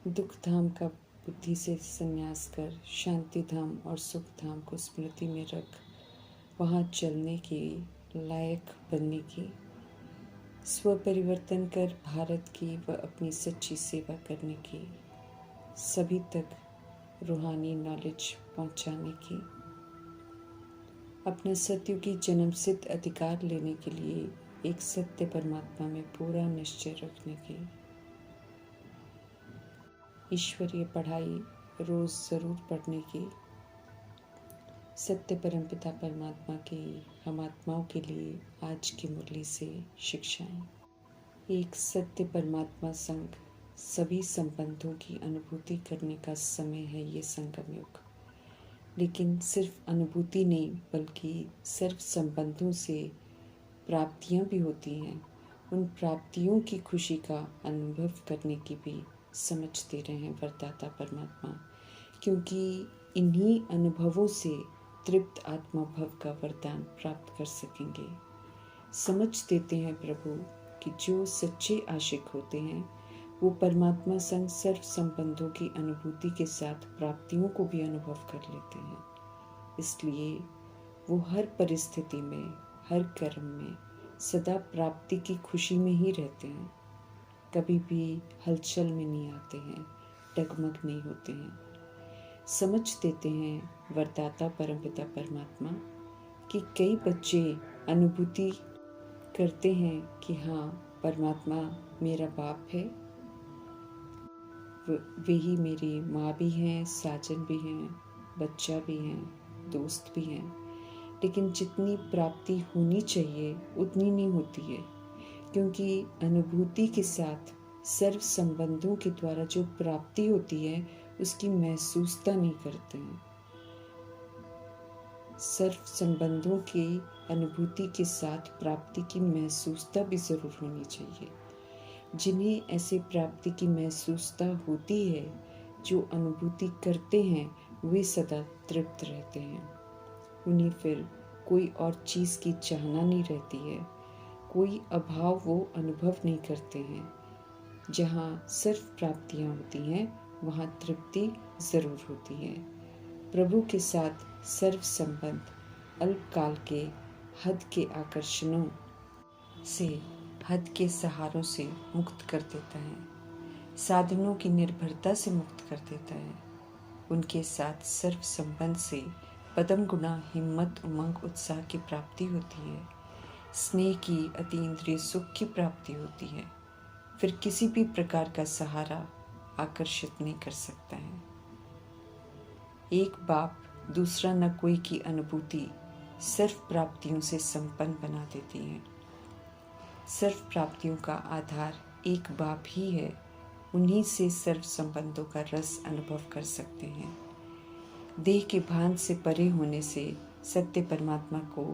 दुख धाम का बुद्धि से संन्यास कर शांति धाम और सुख धाम को स्मृति में रख वहाँ चलने की लायक बनने की, स्व परिवर्तन कर भारत की व अपनी सच्ची सेवा करने की, सभी तक रूहानी नॉलेज पहुँचाने की, अपना सत्युगी जन्मसिद्ध अधिकार लेने के लिए एक सत्य परमात्मा में पूरा निश्चय रखने की, ईश्वरीय पढ़ाई रोज जरूर पढ़ने की, सत्य परमपिता परमात्मा की हम आत्माओं के लिए आज की मुरली से शिक्षाएं। एक सत्य परमात्मा संग सभी संबंधों की अनुभूति करने का समय है ये संगम युग। लेकिन सिर्फ अनुभूति नहीं बल्कि सर्व संबंधों से प्राप्तियां भी होती हैं। उन प्राप्तियों की खुशी का अनुभव करने की भी समझ दे रहे हैं वरदाता परमात्मा, क्योंकि इन्हीं अनुभवों से तृप्त आत्मा भव का वरदान प्राप्त कर सकेंगे। समझ देते हैं प्रभु कि जो सच्चे आशिक होते हैं वो परमात्मा संग सर्व संबंधों की अनुभूति के साथ प्राप्तियों को भी अनुभव कर लेते हैं। इसलिए वो हर परिस्थिति में, हर कर्म में सदा प्राप्ति की खुशी में ही रहते हैं। कभी भी हलचल में नहीं आते हैं, डगमग नहीं होते हैं। समझ देते हैं वरदाता परमपिता परमात्मा कि कई बच्चे अनुभूति करते हैं कि हाँ, परमात्मा मेरा बाप है, वे ही मेरी माँ भी हैं, साजन भी हैं, बच्चा भी हैं, दोस्त भी हैं। लेकिन जितनी प्राप्ति होनी चाहिए उतनी नहीं होती है, क्योंकि अनुभूति के साथ सर्व संबंधों के द्वारा जो प्राप्ति होती है उसकी महसूसता नहीं करते हैं। सर्व संबंधों की अनुभूति के साथ प्राप्ति की महसूसता भी जरूर होनी चाहिए। जिन्हें ऐसे प्राप्ति की महसूसता होती है, जो अनुभूति करते हैं, वे सदा तृप्त रहते हैं। उन्हें फिर कोई और चीज़ की चाहना नहीं रहती है, कोई अभाव वो अनुभव नहीं करते हैं। जहाँ सर्व प्राप्तियाँ होती हैं वहाँ तृप्ति ज़रूर होती है। प्रभु के साथ सर्व संबंध अल्पकाल के हद के आकर्षणों से, हद के सहारों से मुक्त कर देता है, साधनों की निर्भरता से मुक्त कर देता है। उनके साथ सर्व संबंध से पदम गुना हिम्मत, उमंग, उत्साह की प्राप्ति होती है। स्नेह की, अतीन्द्रिय सुख की प्राप्ति होती है। फिर किसी भी प्रकार का सहारा आकर्षित नहीं कर सकता है। एक बाप दूसरा न कोई की अनुभूति सर्व प्राप्तियों से संपन्न बना देती है। सर्व प्राप्तियों का आधार एक बाप ही है। उन्हीं से सर्व संबंधों का रस अनुभव कर सकते हैं। देह के भान से परे होने से सत्य परमात्मा को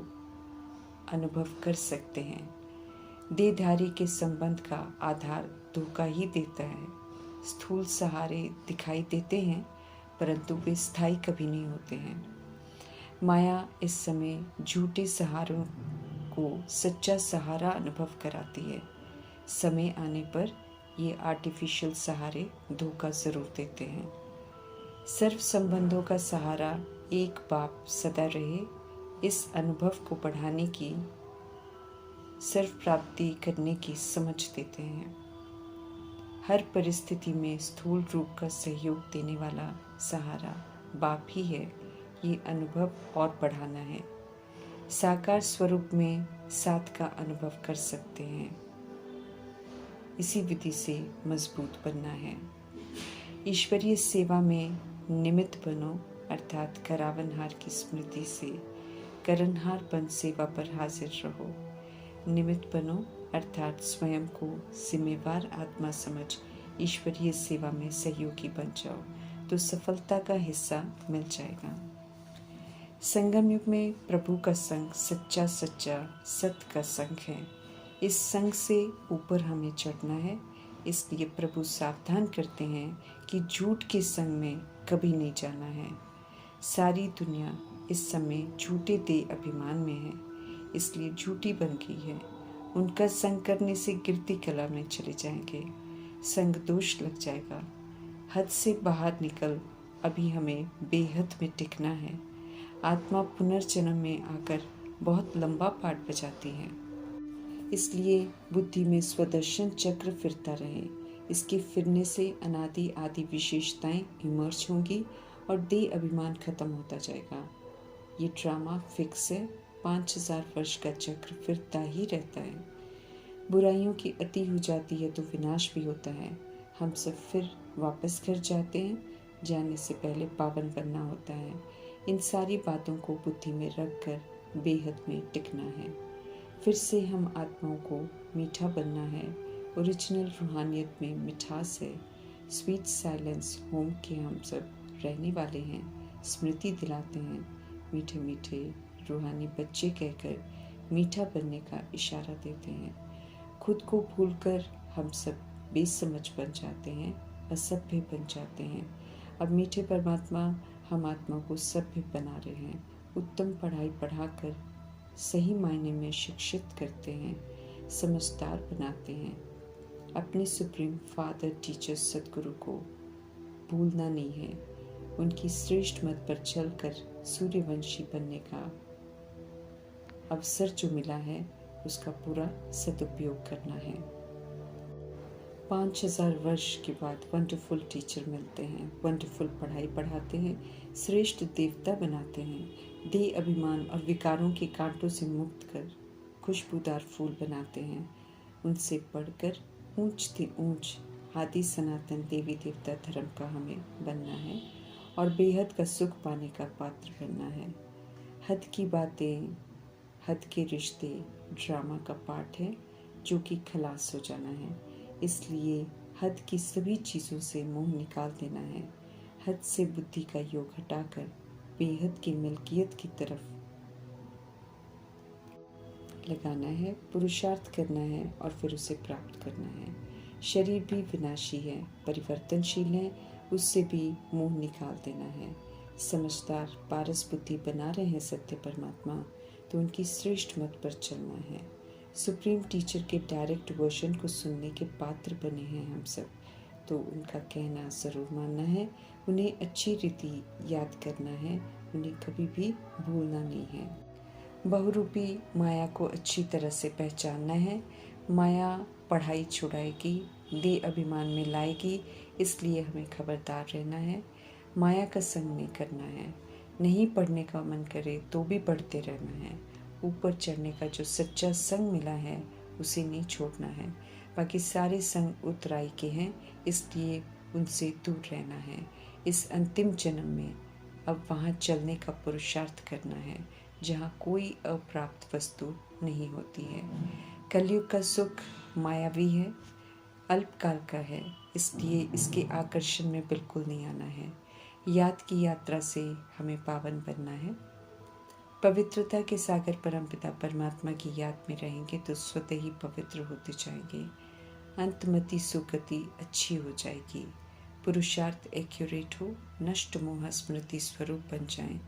अनुभव कर सकते हैं। देहधारी के संबंध का आधार धोखा ही देता है। स्थूल सहारे दिखाई देते हैं परंतु वे स्थायी कभी नहीं होते हैं। माया इस समय झूठे सहारों को सच्चा सहारा अनुभव कराती है। समय आने पर ये आर्टिफिशियल सहारे धोखा जरूर देते हैं। सर्व संबंधों का सहारा एक बाप सदा रहे, इस अनुभव को बढ़ाने की, सर्व प्राप्ति करने की समझ देते हैं। हर परिस्थिति में स्थूल रूप का सहयोग देने वाला सहारा बाप ही है। ये अनुभव और बढ़ाना है। साकार स्वरूप में साथ का अनुभव कर सकते हैं। इसी विधि से मजबूत बनना है। ईश्वरीय सेवा में निमित्त बनो, अर्थात करावनहार की स्मृति से करनहार बन सेवा पर हाजिर रहो। निमित्त बनो अर्थात स्वयं को जिम्मेवार आत्मा समझ ईश्वरीय सेवा में सहयोगी बन जाओ तो सफलता का हिस्सा मिल जाएगा। संगम युग में प्रभु का संग सच्चा सत्य का संग है। इस संग से ऊपर हमें चढ़ना है। इसलिए प्रभु सावधान करते हैं कि झूठ के संग में कभी नहीं जाना है। सारी दुनिया इस समय झूठे देह अभिमान में है, इसलिए झूठी बन गई है। उनका संग करने से गिरती कला में चले जाएंगे, संग दोष लग जाएगा। हद से बाहर निकल अभी हमें बेहद में टिकना है। आत्मा पुनर्जन्म में आकर बहुत लंबा पाठ बजाती है, इसलिए बुद्धि में स्वदर्शन चक्र फिरता रहे। इसके फिरने से अनादि आदि विशेषताएं इमर्ज होंगी और देह अभिमान खत्म होता जाएगा। ये ड्रामा फिक्स है, 5000 वर्ष का चक्र फिरता ही रहता है। बुराइयों की अति हो जाती है तो विनाश भी होता है। हम सब फिर वापस घर जाते हैं। जाने से पहले पावन बनना होता है। इन सारी बातों को बुद्धि में रखकर बेहद में टिकना है। फिर से हम आत्माओं को मीठा बनना है। ओरिजिनल रूहानियत में मिठास है। स्वीट साइलेंस होम के हम सब रहने वाले हैं। स्मृति दिलाते हैं। मीठे मीठे रूहानी बच्चे कहकर मीठा बनने का इशारा देते हैं। खुद को भूलकर हम सब बेसमझ बन जाते हैं, असभ्य बन जाते हैं। अब मीठे परमात्मा हम आत्मा को सभ्य बना रहे हैं। उत्तम पढ़ाई पढ़ाकर सही मायने में शिक्षित करते हैं, समझदार बनाते हैं। अपने सुप्रीम फादर टीचर सदगुरु को भूलना नहीं है। उनकी श्रेष्ठ मत पर चलकर सूर्यवंशी बनने का अवसर जो मिला है उसका पूरा सदुपयोग करना है। 5000 वर्ष के बाद वंडरफुल टीचर मिलते हैं, वंडरफुल पढ़ाई पढ़ाते हैं, श्रेष्ठ देवता बनाते हैं। देह अभिमान और विकारों के कांटों से मुक्त कर खुशबूदार फूल बनाते हैं। उनसे पढ़कर ऊंच से ऊंच आदि सनातन देवी देवता धर्म का हमें बनना है और बेहद का सुख पाने का पात्र बनना है। हद की बातें, हद के रिश्ते ड्रामा का पार्ट है जो कि खलास हो जाना है। इसलिए हद की सभी चीज़ों से मुंह निकाल देना है। हद से बुद्धि का योग हटाकर बेहद की मिल्कियत की तरफ लगाना है, पुरुषार्थ करना है और फिर उसे प्राप्त करना है। शरीर भी विनाशी है, परिवर्तनशील है, उससे भी मुंह निकाल देना है। समझदार पारस बुद्धि बना रहे हैं सत्य परमात्मा, तो उनकी श्रेष्ठ मत पर चलना है। सुप्रीम टीचर के डायरेक्ट वर्जन को सुनने के पात्र बने हैं हम सब, तो उनका कहना ज़रूर मानना है। उन्हें अच्छी रीति याद करना है, उन्हें कभी भी भूलना नहीं है। बहुरूपी माया को अच्छी तरह से पहचानना है। माया पढ़ाई छुड़ाएगी, देह अभिमान में लाएगी, इसलिए हमें खबरदार रहना है। माया का संग नहीं करना है। नहीं पढ़ने का मन करे तो भी पढ़ते रहना है। ऊपर चढ़ने का जो सच्चा संग मिला है उसे नहीं छोड़ना है। बाकी सारे संग उतराई के हैं, इसलिए उनसे दूर रहना है। इस अंतिम जन्म में अब वहाँ चलने का पुरुषार्थ करना है जहाँ कोई अप्राप्त वस्तु नहीं होती है। कलयुग का सुख मायावी है, अल्पकाल का है, इसलिए इसके आकर्षण में बिल्कुल नहीं आना है। याद की यात्रा से हमें पावन बनना है। पवित्रता के सागर परमपिता परमात्मा की याद में रहेंगे तो स्वतः ही पवित्र होते जाएंगे। अंतमति सुगति अच्छी हो जाएगी। पुरुषार्थ एक्यूरेट हो, नष्ट मोह स्मृति स्वरूप बन जाएं।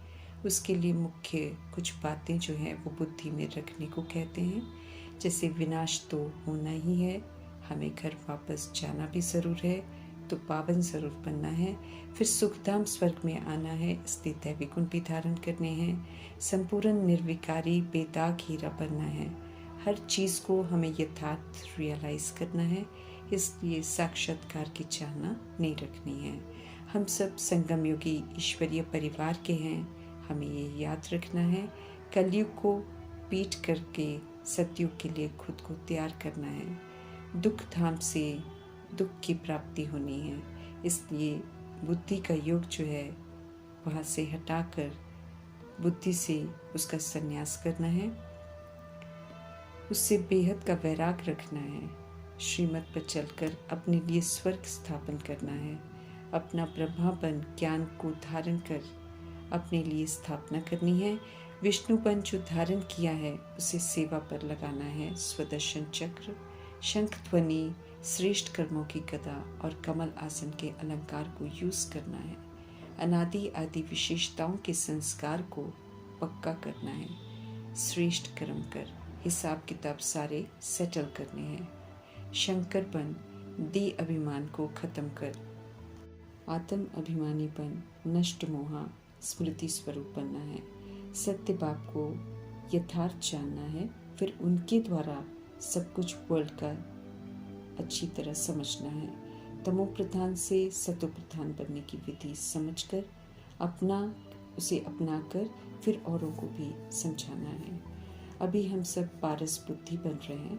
उसके लिए मुख्य कुछ बातें जो हैं वो बुद्धि में रखने को कहते हैं। जैसे विनाश तो होना ही है, हमें घर वापस जाना भी ज़रूर है, तो पावन ज़रूर बनना है। फिर सुखधाम स्वर्ग में आना है, इसलिए दैवी गुण भी धारण करने हैं। संपूर्ण निर्विकारी बेदाग हीरा बनना है। हर चीज़ को हमें यथार्थ रियलाइज़ करना है, इसलिए साक्षात्कार की चाहना नहीं रखनी है। हम सब संगम योगी ईश्वरीय परिवार के हैं, हमें ये याद रखना है। कलयुग को पीट करके सतयुग के लिए खुद को तैयार करना है। दुख धाम से दुख की प्राप्ति होनी है, इसलिए बुद्धि का योग जो है वहाँ से हटाकर बुद्धि से उसका संन्यास करना है। उससे बेहद का वैराग रखना है। श्रीमत पर चलकर अपने लिए स्वर्ग स्थापन करना है। अपना ब्रह्मापन ज्ञान को धारण कर अपने लिए स्थापना करनी है। विष्णुपन जो धारण किया है उसे सेवा पर लगाना है। स्वदर्शन चक्र, शंख ध्वनि, श्रेष्ठ कर्मों की गदा और कमल आसन के अलंकार को यूज करना है। अनादि आदि विशेषताओं के संस्कार को पक्का करना है। श्रेष्ठ कर्म कर हिसाब किताब सारे सेटल करने हैं। शंकर बन, दे अभिमान को खत्म कर आत्म अभिमानीपन, नष्ट मोहा, स्मृति स्वरूप बनना है। सत्य बाप को यथार्थ जानना है, फिर उनके द्वारा सब कुछ वर्ल्ड का अच्छी तरह समझना है। तमो प्रधान से सतो प्रधान बनने की विधि समझकर उसे अपनाकर फिर औरों को भी समझाना है। अभी हम सब पारस बुद्धि बन रहे हैं।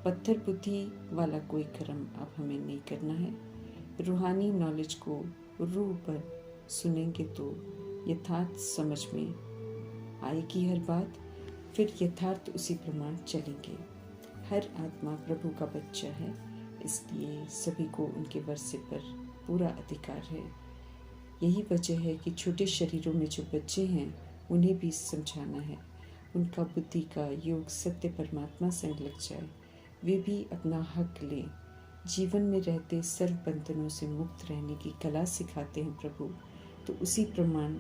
पत्थर बुद्धि वाला कोई कर्म अब हमें नहीं करना है। रूहानी नॉलेज को रूह पर सुनेंगे तो यथार्थ समझ में आएगी हर बात, फिर यथार्थ उसी प्रमाण चलेंगे। हर आत्मा प्रभु का बच्चा है, इसलिए सभी को उनके वर्षे पर पूरा अधिकार है। यही वजह है कि छोटे शरीरों में जो बच्चे हैं उन्हें भी समझाना है। उनका बुद्धि का योग सत्य परमात्मा संग लग जाए, वे भी अपना हक लें। जीवन में रहते सर्व बंधनों से मुक्त रहने की कला सिखाते हैं प्रभु, तो उसी प्रमाण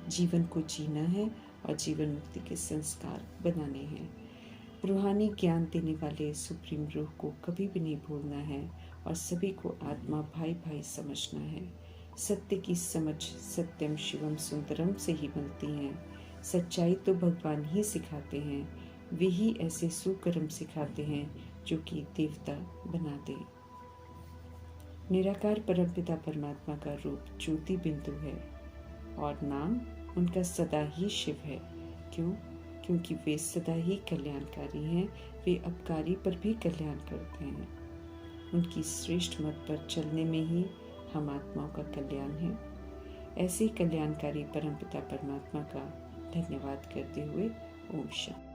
जीवन को जीना है और जीवन मुक्ति के संस्कार बनाने हैं। रूहानी ज्ञान देने वाले सुप्रीम रूह को कभी भी नहीं भूलना है और सभी को आत्मा भाई भाई समझना है। सत्य की समझ सत्यम शिवम सुंदरम से ही मिलती है। सच्चाई तो भगवान ही सिखाते हैं, वे ही ऐसे सुकर्म सिखाते हैं जो कि देवता बना दे। निराकार परमपिता परमात्मा का रूप ज्योति बिंदु है और नाम उनका सदा ही शिव है। क्यों? क्योंकि वे सदा ही कल्याणकारी हैं। वे अपकारी पर भी कल्याण करते हैं। उनकी श्रेष्ठ मत पर चलने में ही हम आत्माओं का कल्याण है। ऐसे कल्याणकारी परमपिता परमात्मा का धन्यवाद करते हुए ओम शांति।